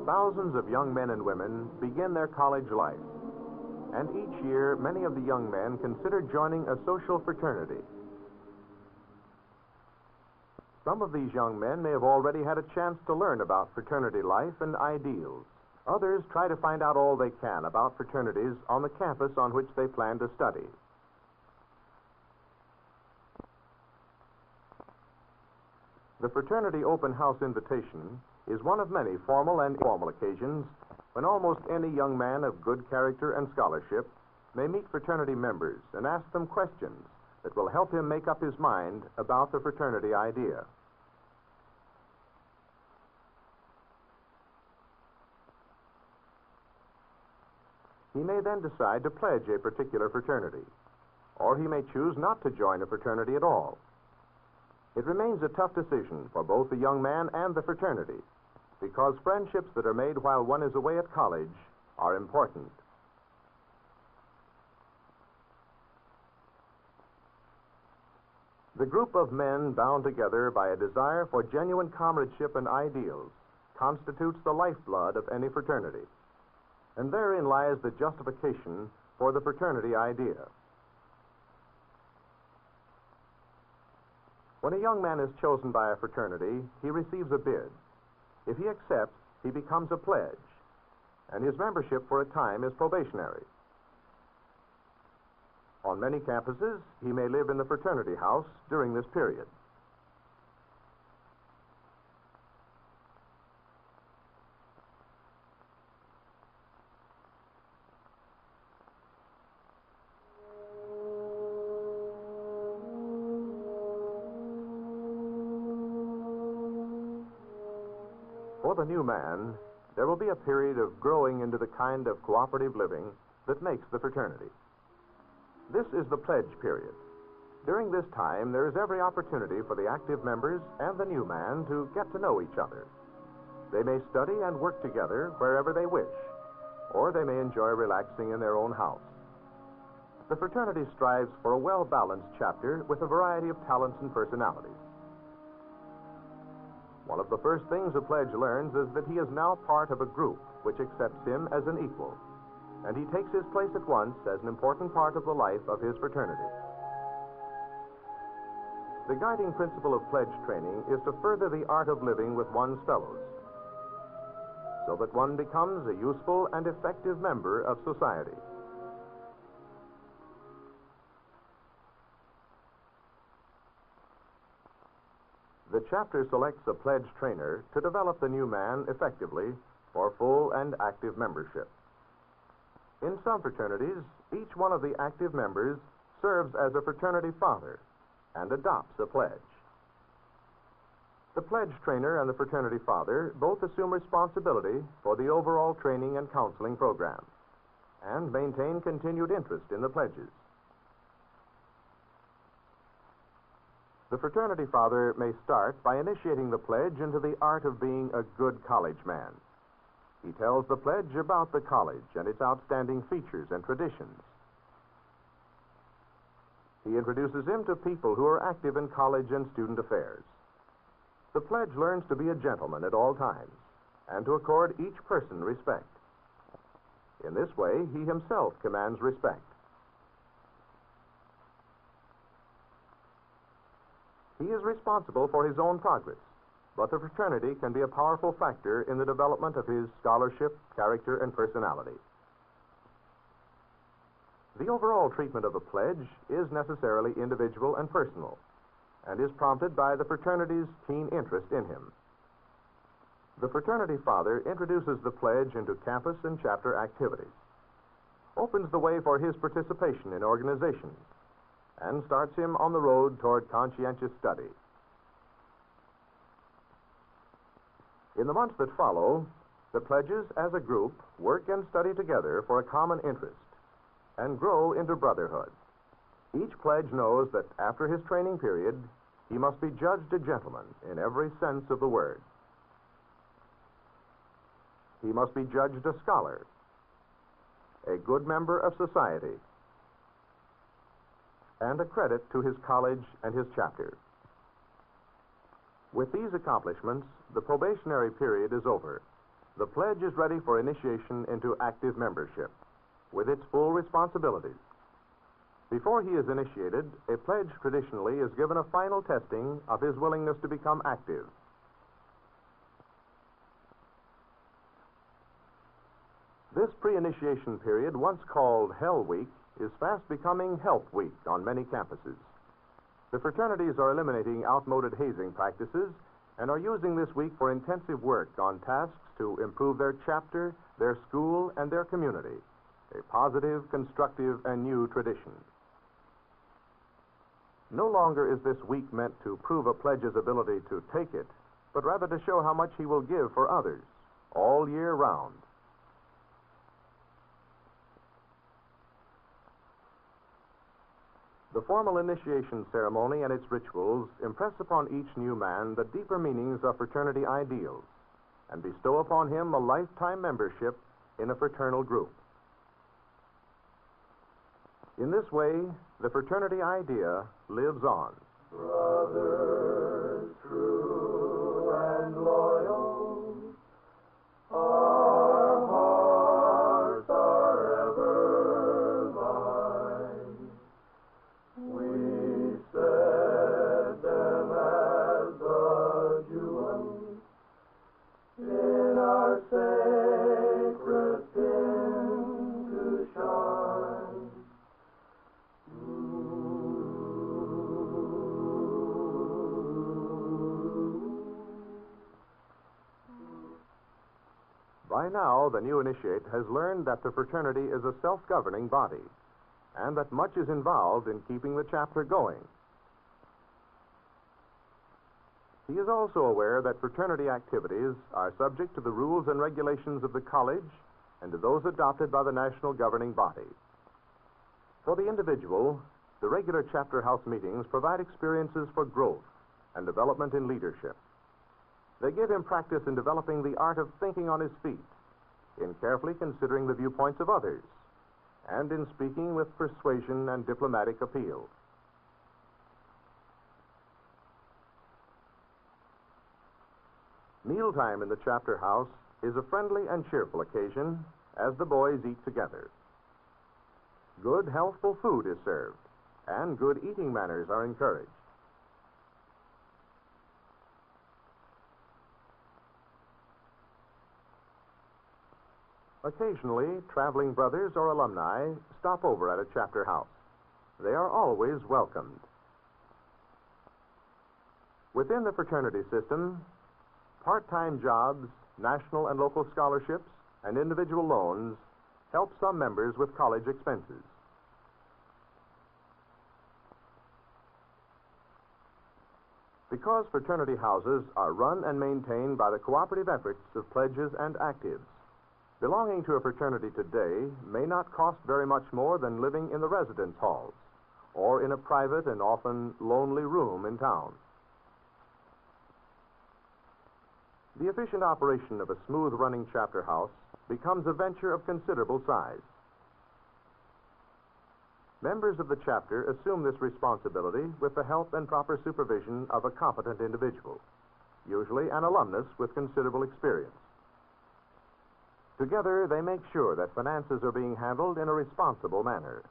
Thousands of young men and women begin their college life. And each year, many of the young men consider joining a social fraternity. Some of these young men may have already had a chance to learn about fraternity life and ideals. Others try to find out all they can about fraternities on the campus on which they plan to study. The fraternity open house invitation is one of many formal and informal occasions when almost any young man of good character and scholarship may meet fraternity members and ask them questions that will help him make up his mind about the fraternity idea. He may then decide to pledge a particular fraternity, or he may choose not to join a fraternity at all. It remains a tough decision for both the young man and the fraternity, because friendships that are made while one is away at college are important. The group of men bound together by a desire for genuine comradeship and ideals constitutes the lifeblood of any fraternity. And therein lies the justification for the fraternity idea. When a young man is chosen by a fraternity, he receives a bid. If he accepts, he becomes a pledge, and his membership for a time is probationary. On many campuses, he may live in the fraternity house during this period. For the new man, there will be a period of growing into the kind of cooperative living that makes the fraternity. This is the pledge period. During this time, there is every opportunity for the active members and the new man to get to know each other. They may study and work together wherever they wish, or they may enjoy relaxing in their own house. The fraternity strives for a well-balanced chapter with a variety of talents and personalities. One of the first things a pledge learns is that he is now part of a group which accepts him as an equal, and he takes his place at once as an important part of the life of his fraternity. The guiding principle of pledge training is to further the art of living with one's fellows, so that one becomes a useful and effective member of society. The chapter selects a pledge trainer to develop the new man effectively for full and active membership. In some fraternities, each one of the active members serves as a fraternity father and adopts a pledge. The pledge trainer and the fraternity father both assume responsibility for the overall training and counseling program and maintain continued interest in the pledges. The fraternity father may start by initiating the pledge into the art of being a good college man. He tells the pledge about the college and its outstanding features and traditions. He introduces him to people who are active in college and student affairs. The pledge learns to be a gentleman at all times and to accord each person respect. In this way, he himself commands respect. He is responsible for his own progress, but the fraternity can be a powerful factor in the development of his scholarship, character, and personality. The overall treatment of a pledge is necessarily individual and personal, and is prompted by the fraternity's keen interest in him. The fraternity father introduces the pledge into campus and chapter activities, opens the way for his participation in organizations, and starts him on the road toward conscientious study. In the months that follow, the pledges as a group work and study together for a common interest and grow into brotherhood. Each pledge knows that after his training period, he must be judged a gentleman in every sense of the word. He must be judged a scholar, a good member of society, and a credit to his college and his chapter. With these accomplishments, the probationary period is over. the pledge is ready for initiation into active membership, with its full responsibilities. Before he is initiated, a pledge traditionally is given a final testing of his willingness to become active. This pre-initiation period, once called Hell Week, is fast becoming Help Week on many campuses. The fraternities are eliminating outmoded hazing practices and are using this week for intensive work on tasks to improve their chapter, their school, and their community. A positive, constructive, and new tradition. No longer is this week meant to prove a pledge's ability to take it, but rather to show how much he will give for others, all year round. The formal initiation ceremony and its rituals impress upon each new man the deeper meanings of fraternity ideals and bestow upon him a lifetime membership in a fraternal group. In this way, the fraternity idea lives on. Brothers true and loyal, our hearts are ever thine. We set them as the jewels in our sacred pin to shine. By now, the new initiate has learned that the fraternity is a self-governing body, and that much is involved in keeping the chapter going. He is also aware that fraternity activities are subject to the rules and regulations of the college and to those adopted by the national governing body. For the individual, the regular chapter house meetings provide experiences for growth and development in leadership. They give him practice in developing the art of thinking on his feet, in carefully considering the viewpoints of others, and in speaking with persuasion and diplomatic appeal. Mealtime in the chapter house is a friendly and cheerful occasion as the boys eat together. Good, healthful food is served, and good eating manners are encouraged. Occasionally, traveling brothers or alumni stop over at a chapter house. They are always welcomed. Within the fraternity system, part-time jobs, national and local scholarships, and individual loans help some members with college expenses. Because fraternity houses are run and maintained by the cooperative efforts of pledges and actives, belonging to a fraternity today may not cost very much more than living in the residence halls or in a private and often lonely room in town. The efficient operation of a smooth-running chapter house becomes a venture of considerable size. Members of the chapter assume this responsibility with the help and proper supervision of a competent individual, usually an alumnus with considerable experience. Together, they make sure that finances are being handled in a responsible manner.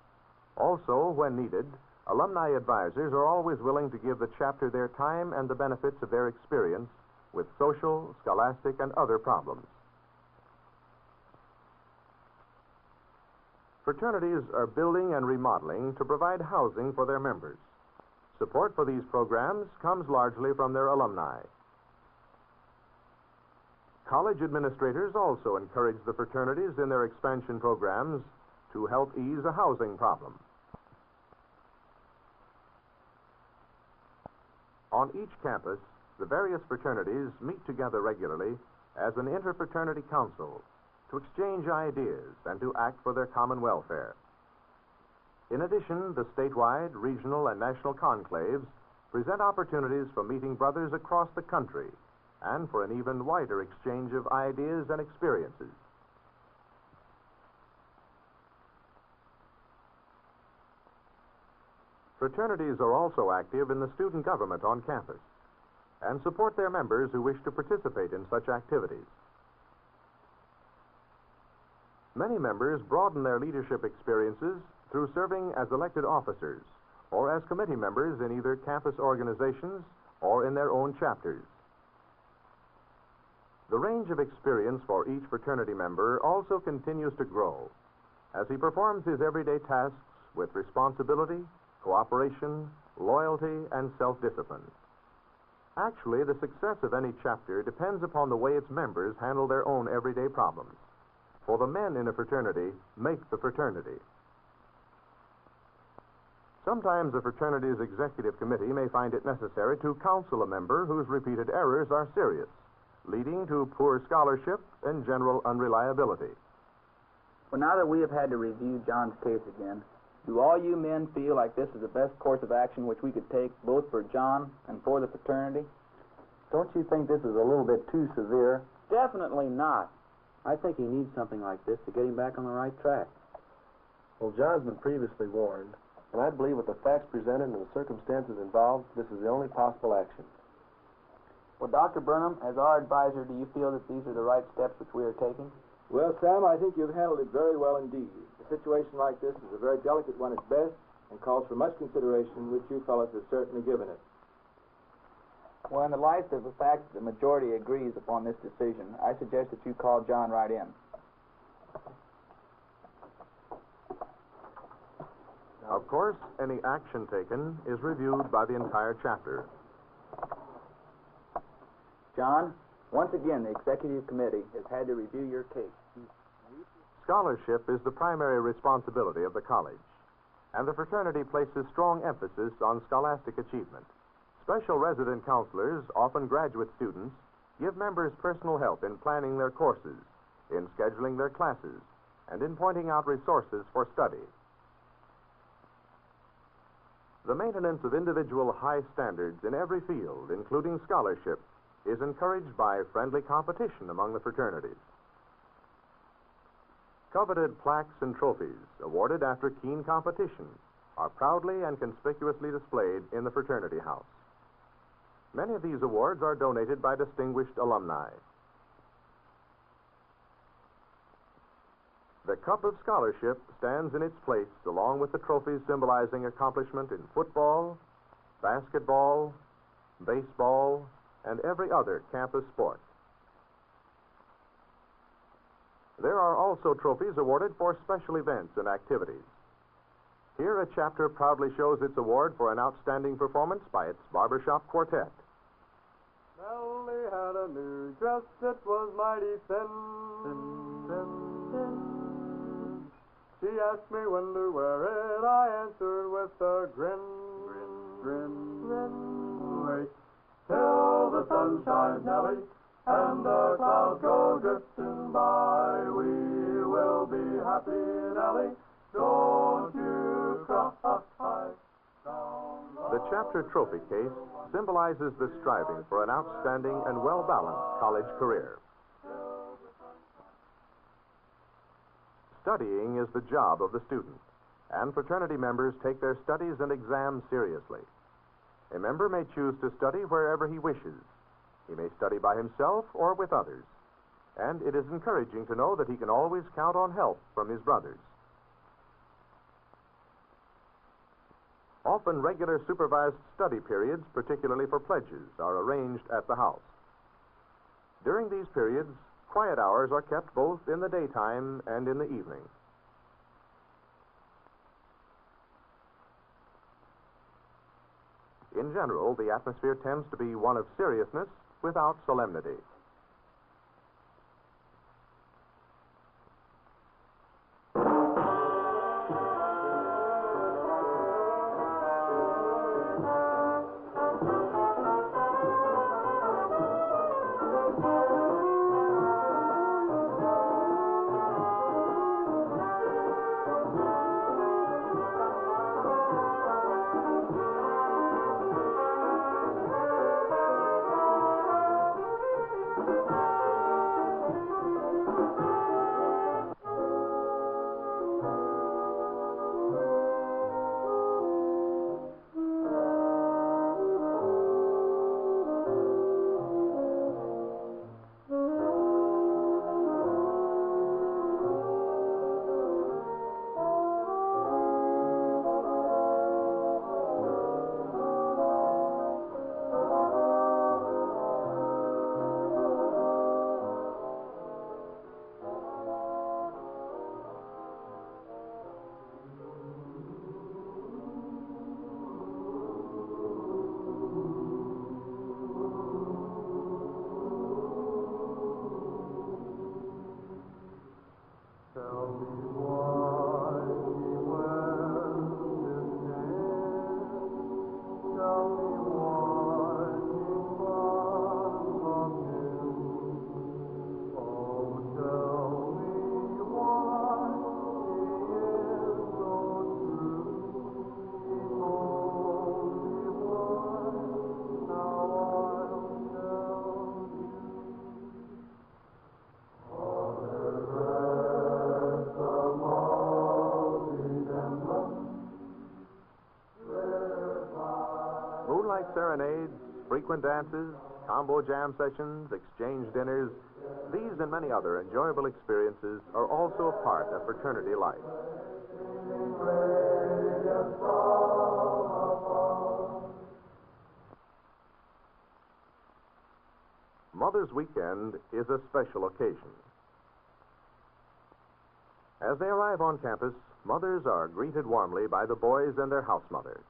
Also, when needed, alumni advisors are always willing to give the chapter their time and the benefits of their experience with social, scholastic, and other problems. Fraternities are building and remodeling to provide housing for their members. Support for these programs comes largely from their alumni. College administrators also encourage the fraternities in their expansion programs to help ease a housing problem. On each campus, the various fraternities meet together regularly as an interfraternity council to exchange ideas and to act for their common welfare. In addition, the statewide, regional, and national conclaves present opportunities for meeting brothers across the country and for an even wider exchange of ideas and experiences. Fraternities are also active in the student government on campus and support their members who wish to participate in such activities. Many members broaden their leadership experiences through serving as elected officers or as committee members in either campus organizations or in their own chapters. The range of experience for each fraternity member also continues to grow as he performs his everyday tasks with responsibility, cooperation, loyalty, and self-discipline. Actually, the success of any chapter depends upon the way its members handle their own everyday problems. For the men in a fraternity make the fraternity. Sometimes a fraternity's executive committee may find it necessary to counsel a member whose repeated errors are serious, leading to poor scholarship and general unreliability. Well, now that we have had to review John's case again, do all you men feel like this is the best course of action which we could take both for John and for the fraternity? Don't you think this is a little bit too severe? Definitely not. I think he needs something like this to get him back on the right track. Well, John's been previously warned, and I believe with the facts presented and the circumstances involved, this is the only possible action. Well, Dr. Burnham, as our advisor, do you feel that these are the right steps which we are taking? Well, Sam, I think you've handled it very well indeed. A situation like this is a very delicate one at best and calls for much consideration, which you fellows have certainly given it. Well, in the light of the fact that the majority agrees upon this decision, I suggest that you call John right in. Of course, any action taken is reviewed by the entire chapter. John, once again, the executive committee has had to review your case. Scholarship is the primary responsibility of the college, and the fraternity places strong emphasis on scholastic achievement. Special resident counselors, often graduate students, give members personal help in planning their courses, in scheduling their classes, and in pointing out resources for study. The maintenance of individual high standards in every field, including scholarship, is encouraged by friendly competition among the fraternities. Coveted plaques and trophies, awarded after keen competition, are proudly and conspicuously displayed in the fraternity house. Many of these awards are donated by distinguished alumni. The Cup of Scholarship stands in its place along with the trophies symbolizing accomplishment in football, basketball, baseball, and every other campus sport. There are also trophies awarded for special events and activities. Here, a chapter proudly shows its award for an outstanding performance by its barbershop quartet. Nellie had a new dress, it was mighty thin. She asked me when to wear it, I answered with a grin. Wait till the sun shines, Nellie, and the clouds go drifting by. We will be happy, Nellie, don't you cry. The chapter trophy case symbolizes the striving for an outstanding and well-balanced college career. Studying is the job of the student, and fraternity members take their studies and exams seriously. A member may choose to study wherever he wishes. He may study by himself or with others, and it is encouraging to know that he can always count on help from his brothers. Often regular supervised study periods, particularly for pledges, are arranged at the house. During these periods, quiet hours are kept both in the daytime and in the evening. In general, the atmosphere tends to be one of seriousness without solemnity. Moonlight serenades, frequent dances, combo jam sessions, exchange dinners, these and many other enjoyable experiences are also a part of fraternity life. Mother's Weekend is a special occasion. As they arrive on campus, mothers are greeted warmly by the boys and their house mother.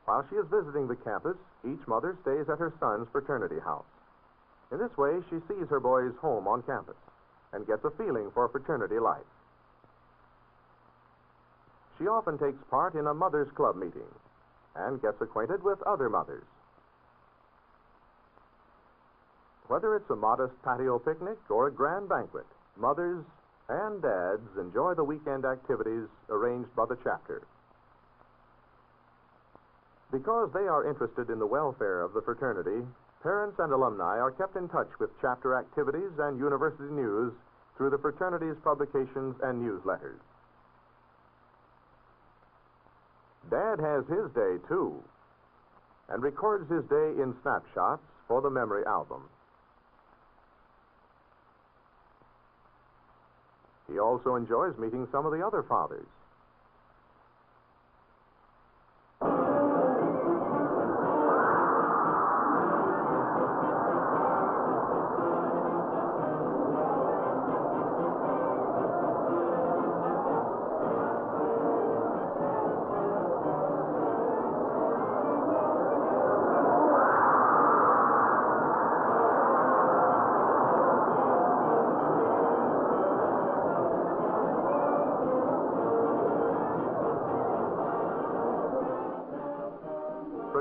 While she is visiting the campus, each mother stays at her son's fraternity house. In this way, she sees her boys home on campus and gets a feeling for fraternity life. She often takes part in a mother's club meeting and gets acquainted with other mothers. Whether it's a modest patio picnic or a grand banquet, mothers and dads enjoy the weekend activities arranged by the chapter. Because they are interested in the welfare of the fraternity, parents and alumni are kept in touch with chapter activities and university news through the fraternity's publications and newsletters. Dad has his day, too, and records his day in snapshots for the memory album. He also enjoys meeting some of the other fathers.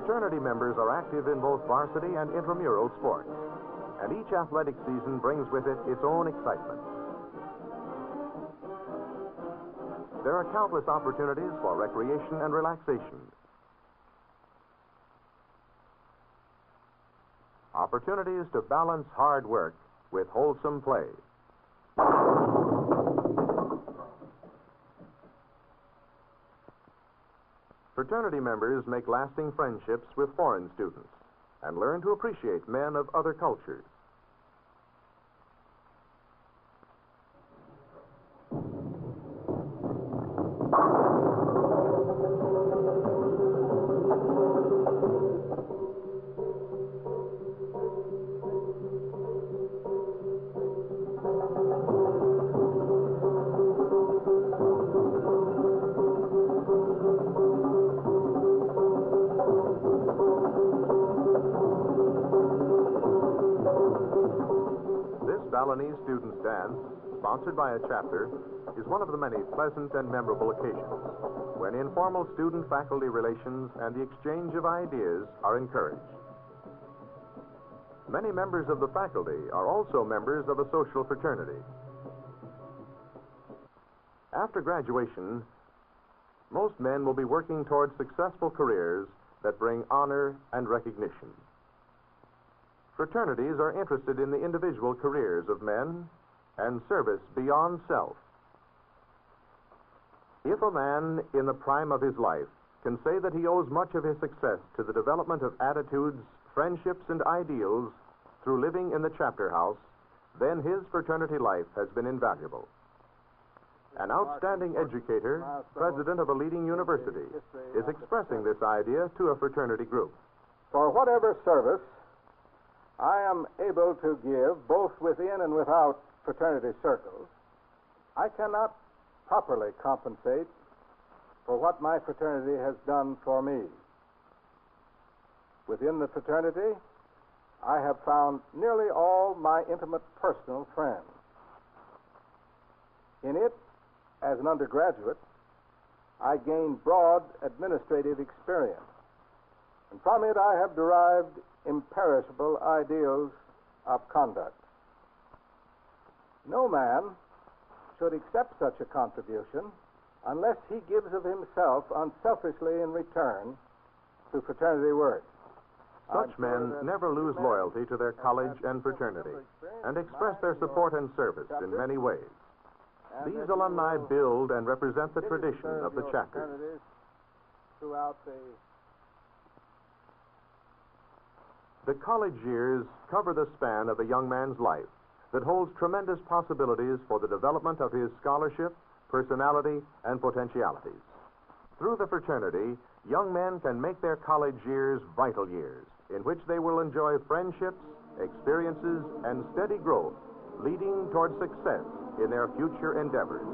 Fraternity members are active in both varsity and intramural sports, and each athletic season brings with it its own excitement. There are countless opportunities for recreation and relaxation. Opportunities to balance hard work with wholesome play. Fraternity members make lasting friendships with foreign students and learn to appreciate men of other cultures. Balinese Students' Dance, sponsored by a chapter, is one of the many pleasant and memorable occasions when informal student-faculty relations and the exchange of ideas are encouraged. Many members of the faculty are also members of a social fraternity. After graduation, most men will be working towards successful careers that bring honor and recognition. Fraternities are interested in the individual careers of men and service beyond self. If a man in the prime of his life can say that he owes much of his success to the development of attitudes, friendships, and ideals through living in the chapter house, then his fraternity life has been invaluable. An outstanding educator, president of a leading university, is expressing this idea to a fraternity group. For whatever service I am able to give, both within and without fraternity circles, I cannot properly compensate for what my fraternity has done for me. Within the fraternity, I have found nearly all my intimate personal friends. In it, as an undergraduate, I gained broad administrative experience, and from it I have derived imperishable ideals of conduct. No man should accept such a contribution unless he gives of himself unselfishly in return to fraternity work. Such men never lose loyalty to their college and fraternity and express their support and service in many ways. These alumni build and represent the tradition of the chapter. Throughout the The college years cover the span of a young man's life that holds tremendous possibilities for the development of his scholarship, personality, and potentialities. Through the fraternity, young men can make their college years vital years in which they will enjoy friendships, experiences, and steady growth, leading toward success in their future endeavors.